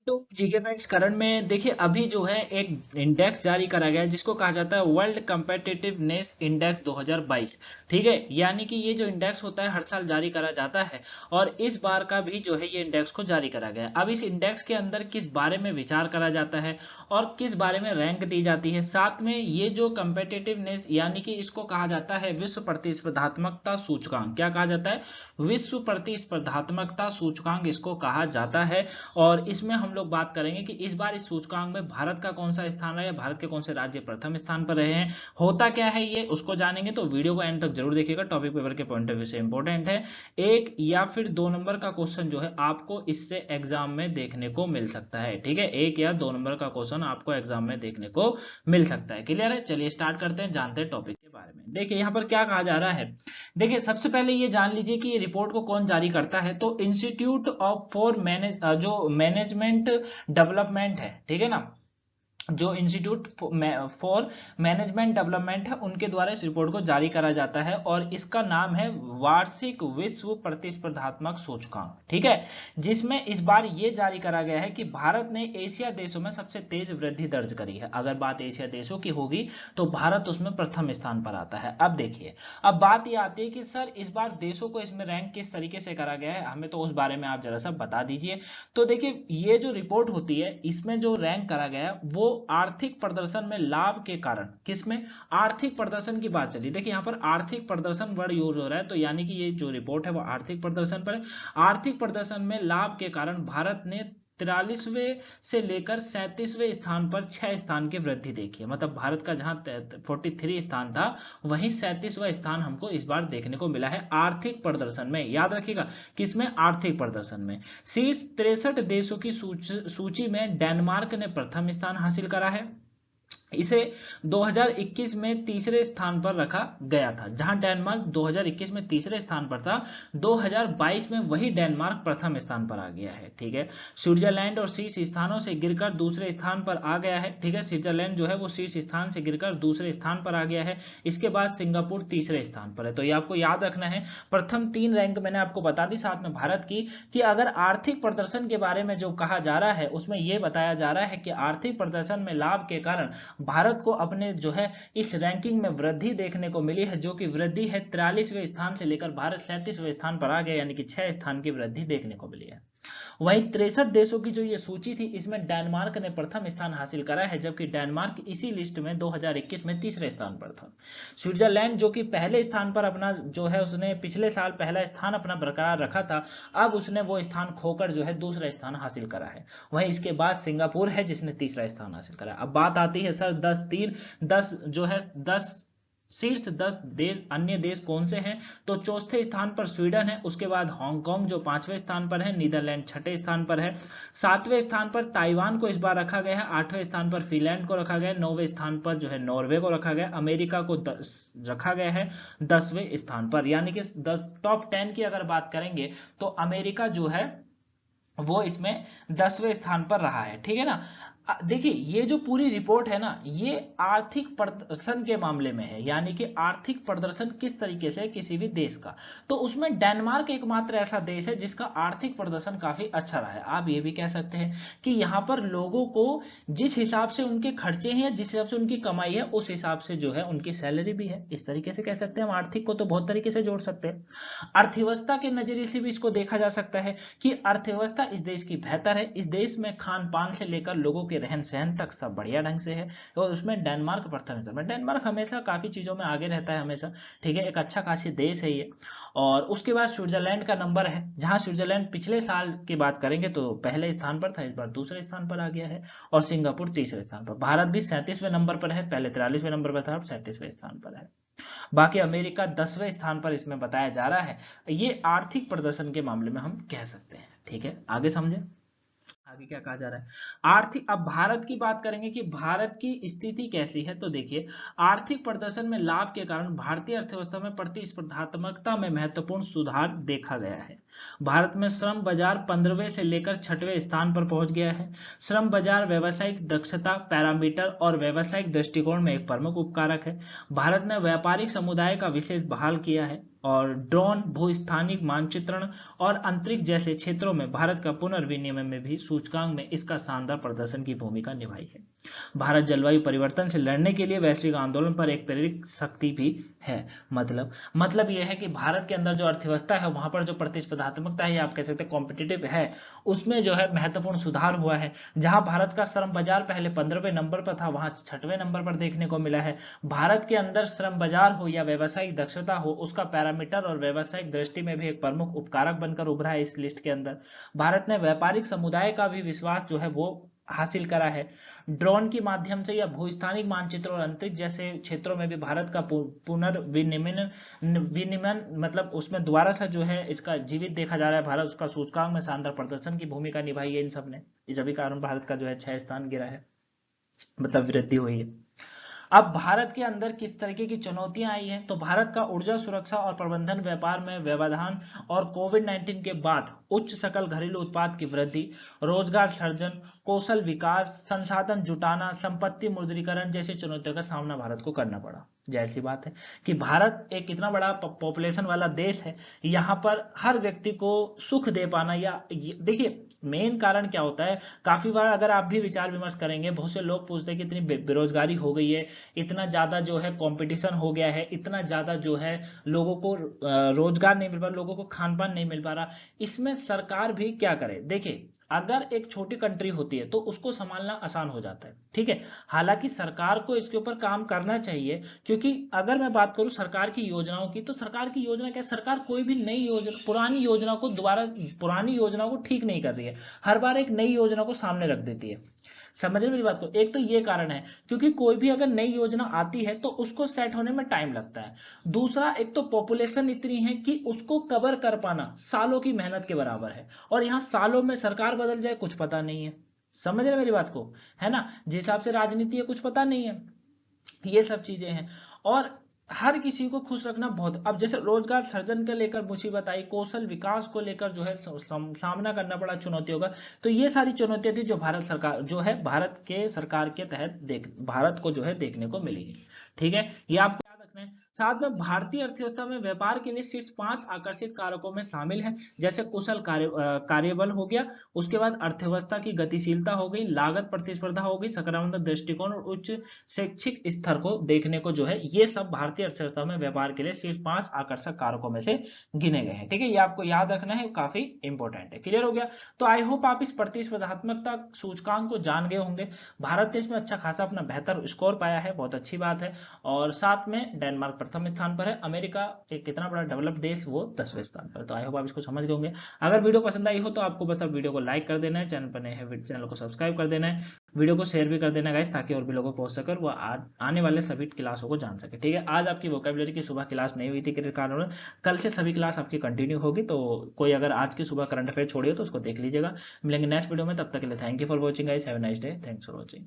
तो GK facts current में देखिए अभी जो है एक इंडेक्स जारी करा गया है जिसको कहा जाता है वर्ल्ड कम्पिटिटिवनेस इंडेक्स 2022। ठीक है, यानी कि ये जो इंडेक्स होता है हर साल जारी करा जाता है और इस बार का भी जो है ये इंडेक्स को जारी करा गया है। अब इस इंडेक्स के अंदर किस बारे में विचार करा जाता है और किस बारे में रैंक दी जाती है, साथ में ये जो कम्पिटिटिवनेस यानी कि इसको कहा जाता है विश्व प्रतिस्पर्धात्मकता सूचकांक। क्या कहा जाता है? विश्व प्रतिस्पर्धात्मकता सूचकांक इसको कहा जाता है। और इसमें हम लोग बात करेंगे कि इस बार इस सूचकांक में भारत का कौन सा स्थान रहा है, भारत के कौन से राज्य प्रथम स्थान पर रहे हैं, होता क्या है ये उसको जानेंगे। तो वीडियो को एंड तक जरूर देखिएगा, टॉपिक पेपर के पॉइंट ऑफ व्यू से इंपॉर्टेंट है। एक या फिर दो नंबर का क्वेश्चन जो है आपको इससे एग्जाम में देखने को मिल सकता है। ठीक है, एक या दो नंबर का क्वेश्चन आपको एग्जाम में देखने को मिल सकता है। क्लियर है? चलिए स्टार्ट करते हैं, जानते हैं टॉपिक के बारे में। देखिए यहाँ पर क्या कहा जा रहा है। देखिए सबसे पहले ये जान लीजिए कि ये रिपोर्ट को कौन जारी करता है। तो इंस्टीट्यूट ऑफ फॉर मैनेज जो मैनेजमेंट डेवलपमेंट है, ठीक है ना, जो इंस्टीट्यूट फॉर मैनेजमेंट डेवलपमेंट है उनके द्वारा इस रिपोर्ट को जारी करा जाता है और इसका नाम है वार्षिक विश्व प्रतिस्पर्धात्मक सूचकांक। ठीक है, जिसमें इस बार ये जारी करा गया है कि भारत ने एशिया देशों में सबसे तेज वृद्धि दर्ज करी है। अगर बात एशिया देशों की होगी तो भारत उसमें प्रथम स्थान पर आता है। अब देखिए, अब बात ये आती है कि सर इस बार देशों को इसमें रैंक किस तरीके से करा गया है, हमें तो उस बारे में आप जरा सा बता दीजिए। तो देखिए ये जो रिपोर्ट होती है इसमें जो रैंक करा गया है वो आर्थिक प्रदर्शन में लाभ के कारण, किसमें? आर्थिक प्रदर्शन की बात चली। देखिए यहाँ पर आर्थिक प्रदर्शन वर्ड यूज हो रहा है, तो यानी कि ये जो रिपोर्ट है वो आर्थिक प्रदर्शन पर है। आर्थिक प्रदर्शन में लाभ के कारण भारत ने 43वें से लेकर 37वें स्थान पर 6 स्थान की वृद्धि देखी है। मतलब भारत का जहां 43 स्थान था वहीं 37वां स्थान हमको इस बार देखने को मिला है आर्थिक प्रदर्शन में। याद रखिएगा, किसमें? आर्थिक प्रदर्शन में। शीर्ष 63 देशों की सूची में डेनमार्क ने प्रथम स्थान हासिल करा है। इसे 2021 में तीसरे स्थान पर रखा गया था। जहां डेनमार्क 2021 में तीसरे स्थान पर था, 2022 में वही डेनमार्क प्रथम स्थान पर आ गया है। ठीक है, स्विट्जरलैंड और शीर्ष स्थानों से गिरकर दूसरे स्थान पर आ गया है। ठीक है, स्विट्जरलैंड जो है वो शीर्ष स्थान से गिरकर दूसरे स्थान पर आ गया है। इसके बाद सिंगापुर तीसरे स्थान पर है। तो ये आपको याद रखना है। प्रथम 3 रैंक मैंने आपको बता दी साथ में भारत की, कि अगर आर्थिक प्रदर्शन के बारे में जो कहा जा रहा है उसमें यह बताया जा रहा है कि आर्थिक प्रदर्शन में लाभ के कारण भारत को अपने जो है इस रैंकिंग में वृद्धि देखने को मिली है, जो कि वृद्धि है 43वें स्थान से लेकर भारत 37वें स्थान पर आ गया, यानी कि 6 स्थान की वृद्धि देखने को मिली है। वहीं 63 देशों की जो ये सूची थी इसमें डेनमार्क ने प्रथम स्थान हासिल करा है, जबकि डेनमार्क इसी लिस्ट में 2021 में तीसरे स्थान पर था। स्विट्जरलैंड जो कि पहले स्थान पर अपना जो है उसने पिछले साल पहला स्थान अपना बरकरार रखा था, अब उसने वो स्थान खोकर जो है दूसरा स्थान हासिल करा है। वहीं इसके बाद सिंगापुर है जिसने तीसरा स्थान हासिल करा। अब बात आती है सर 10 जो है 10 शीर्ष 10 देश अन्य देश कौन से हैं। तो चौथे स्थान पर स्वीडन है, उसके बाद हांगकांग जो 5वें स्थान पर है, नीदरलैंड 6ठे स्थान पर है, 7वें स्थान पर ताइवान को इस बार रखा गया है, 8वें स्थान पर फिनलैंड को रखा गया है, 9वें स्थान पर जो है नॉर्वे को रखा गया, अमेरिका को रखा गया है 10वें स्थान पर। यानी कि 10 टॉप 10 की अगर बात करेंगे तो अमेरिका जो है वो इसमें 10वें स्थान पर रहा है। ठीक है ना। देखिए ये जो पूरी रिपोर्ट है ना ये आर्थिक प्रदर्शन के मामले में है, यानी कि आर्थिक प्रदर्शन किस तरीके से किसी भी देश का। तो उसमें डेनमार्क एकमात्र ऐसा देश है जिसका आर्थिक प्रदर्शन काफी अच्छा रहा है। आप ये भी कह सकते हैं कि यहाँ पर लोगों को जिस हिसाब से उनके खर्चे हैं, जिस हिसाब से उनकी कमाई है, उस हिसाब से जो है उनकी सैलरी भी है। इस तरीके से कह सकते हैं हम आर्थिक को तो बहुत तरीके से जोड़ सकते हैं। अर्थव्यवस्था के नजरिए से भी इसको देखा जा सकता है कि अर्थव्यवस्था इस देश की बेहतर है। इस देश में खान पान से लेकर लोगों के रहन सहन तक सब बढ़िया ढंग से है और उसमें डेनमार्क प्रथम स्थान में। डेनमार्क हमेशा काफी चीजों में आगे रहता है हमेशा। ठीक है, एक अच्छा खासी देश है ये। और उसके बाद स्विट्जरलैंड का नंबर है, जहां स्विट्जरलैंड पिछले साल की बात करेंगे तो पहले स्थान पर था, इस बार दूसरे स्थान पर आ गया है। और सिंगापुर तीसरे स्थान पर। भारत भी 37वें नंबर पर है, पहले 43वें नंबर पर था, अब 37वें स्थान पर है। बाकी अमेरिका 10वें स्थान पर इसमें बताया जा रहा है। ये आर्थिक प्रदर्शन के मामले में हम कह सकते हैं। ठीक है, आगे समझे आगे क्या कहा जा रहा है। आर्थिक, अब भारत की बात करेंगे कि भारत की स्थिति कैसी है। तो देखिए आर्थिक प्रदर्शन में लाभ के कारण भारतीय अर्थव्यवस्था में प्रतिस्पर्धात्मकता में महत्वपूर्ण सुधार देखा गया है। भारत में श्रम बाजार 15वें से लेकर 6ठे स्थान पर पहुंच गया है। श्रम बाजार व्यावसायिक दक्षता पैरामीटर और व्यावसायिक दृष्टिकोण में एक प्रमुख उपकारक है। भारत ने व्यापारिक समुदाय का विशेष बहाल किया है। और ड्रोन, भूस्थानिक मानचित्रण और अंतरिक्ष जैसे क्षेत्रों में भारत का पुनर्विनिमय में भी सूचकांक में इसका शानदार प्रदर्शन की भूमिका निभाई है। भारत जलवायु परिवर्तन से लड़ने के लिए वैश्विक आंदोलन पर एक प्रेरक शक्ति भी है। मतलब यह है कि भारत के अंदर जो अर्थव्यवस्था है, वहां पर जो प्रतिस्पर्धात्मकता है, आप कह सकते हैं कॉम्पिटिटिव है, उसमें जो है महत्वपूर्ण सुधार हुआ है। जहां भारत का श्रम बाजार पहले 15वें नंबर पर था, वहां 6वें नंबर पर देखने को मिला है। भारत के अंदर श्रम बाजार हो या व्यावसायिक दक्षता हो, उसका पैरामीटर और व्यावसायिक दृष्टि में भी एक प्रमुख उपकारक बनकर उभरा है इस लिस्ट के अंदर। भारत ने व्यापारिक समुदाय का भी विश्वास जो है वो हासिल करा है। ड्रोन के माध्यम से या भूस्थानिक मानचित्र और अंतरिक्ष जैसे क्षेत्रों में भी भारत का पुनर्विनिमय विनिमय मतलब उसमें दोबारा से जो है इसका जीवित देखा जा रहा है। भारत उसका सूचकांक में शानदार प्रदर्शन की भूमिका निभाई है इन सब ने। इस सभी कारण भारत का जो है 6 स्थान गिरा है, मतलब वृद्धि हुई है। अब भारत के अंदर किस तरीके की चुनौतियां आई हैं, तो भारत का ऊर्जा सुरक्षा और प्रबंधन, व्यापार में व्यवधान और कोविड-19 के बाद उच्च सकल घरेलू उत्पाद की वृद्धि, रोजगार सृजन, कौशल विकास, संसाधन जुटाना, संपत्ति मुद्रीकरण जैसी चुनौतियों का सामना भारत को करना पड़ा। जाहिर सी बात है कि भारत एक इतना बड़ा पॉपुलेशन वाला देश है, यहाँ पर हर व्यक्ति को सुख दे पाना, या देखिए मेन कारण क्या होता है, काफी बार अगर आप भी विचार विमर्श करेंगे, बहुत से लोग पूछते हैं कि इतनी बेरोजगारी हो गई है, इतना ज्यादा जो है कंपटीशन हो गया है, इतना ज्यादा जो है लोगों को रोजगार नहीं मिल पा रहा, लोगों को खान पान नहीं मिल पा रहा, इसमें सरकार भी क्या करे। देखिए अगर एक छोटी कंट्री होती है तो उसको संभालना आसान हो जाता है, ठीक है। हालांकि सरकार को इसके ऊपर काम करना चाहिए, क्योंकि अगर मैं बात करूं सरकार की योजनाओं की, तो सरकार की योजना क्या, सरकार कोई भी नई योजना पुरानी योजना को दोबारा पुरानी योजना को ठीक नहीं कर रही है, हर बार एक नई योजना को सामने रख देती है। समझ रहे मेरी बात को। एक तो ये कारण है, क्योंकि कोई भी अगर नई योजना आती है तो उसको सेट होने में टाइम लगता है। दूसरा, एक तो पॉपुलेशन इतनी है कि उसको कवर कर पाना सालों की मेहनत के बराबर है, और यहाँ सालों में सरकार बदल जाए कुछ पता नहीं है। समझ रहे मेरी बात को, है ना, जिस हिसाब से राजनीति है कुछ पता नहीं है, ये सब चीजें हैं। और हर किसी को खुश रखना बहुत, अब जैसे रोजगार सृजन के लेकर मुसीबत आई, कौशल विकास को लेकर जो है सामना करना पड़ा चुनौतियों का, तो ये सारी चुनौतियां थी जो भारत सरकार जो है भारत के सरकार के तहत भारत को जो है देखने को मिली है। ठीक है, ये आपको याद रखना है। साथ में भारतीय अर्थव्यवस्था में व्यापार के लिए शीर्ष 5 आकर्षित कारकों में शामिल है, जैसे कुशल कार्यबल हो गया, उसके बाद अर्थव्यवस्था की गतिशीलता हो गई, लागत प्रतिस्पर्धा हो गई, सकारात्मक दृष्टिकोण और उच्च शैक्षिक स्तर को देखने को जो है, ये सब भारतीय अर्थव्यवस्था में व्यापार के लिए शीर्ष 5 आकर्षक कारकों में से गिने गए हैं। ठीक है, ये आपको याद रखना है, काफी इंपॉर्टेंट है। क्लियर हो गया। तो आई होप आप इस प्रतिस्पर्धात्मकता सूचकांक को जान गए होंगे। भारत देश में अच्छा खासा अपना बेहतर स्कोर पाया है, बहुत अच्छी बात है। और साथ में डेनमार्क प्रथम स्थान पर है, अमेरिका एक कितना बड़ा डेवलप्ड देश वो 10वें स्थान पर। तो आई होप आप इसको समझ गए होंगे। अगर वीडियो पसंद आई हो तो आपको बस अब वीडियो को लाइक कर देना है, चैनल पर नए हैं चैनल को सब्सक्राइब कर देना है, वीडियो को शेयर भी कर देना गाइस, ताकि और भी लोगों को पहुंच सके, वो आने वाले सभी क्लासों को जान सके। ठीक है, आज आपकी वोकेबलरी की सुबह क्लास नहीं हुई थी के कारण, कल से सभी क्लास आपकी कंटिन्यू होगी। तो कोई अगर आज की सुबह करंट अफेयर छोड़ी हो तो उसको देख लीजिएगा। मिलेंगे नेक्स्ट वीडियो में, तब तक के लिए thank you for watching guys, have a nice day, thanks for watching.